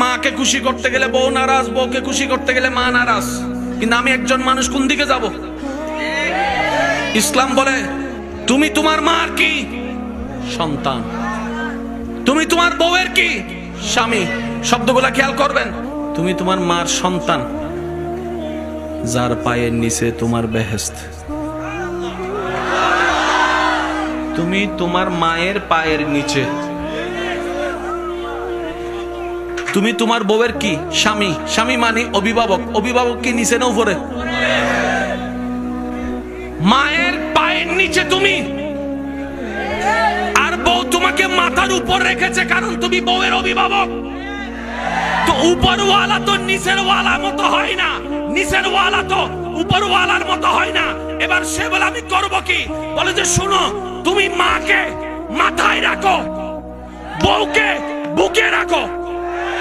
মাকে খুশি করতে গেলে বউ নারাজ, বউকে খুশি করতে গেলে মা নারাজ, কিন্তু আমি একজন মানুষ কোন দিকে যাব? ইসলাম বলে তুমি তোমার মার কি সন্তান, তুমি তোমার বউয়ের কি স্বামী। শব্দগুলা খেয়াল করবেন। তুমি তোমার মার সন্তান, যার পায়ের নিচে তোমার বেহেশত। তুমি তোমার মায়ের পায়ের নিচে। তুমি তোমার বউয়ের কি স্বামী, স্বামী মানে অভিভাবক। অভিভাবক কি নিচে না উপরে? মায়ের পায়ের নিচে তুমি, আর বউ তোমাকে মাথার উপর রেখেছে, কারণ তুমি বউয়ের অভিভাবক। তো উপরওয়ালা তো নিচের ওয়ালা মতো হয় না, নিচের ওয়ালা তো উপরওয়ালার মতো হয় না। এবার সে বলে আমি করব কি? বলে যে শোনো, তুমি মাকে মাথায় রাখো, বউকে বুকে রাখো।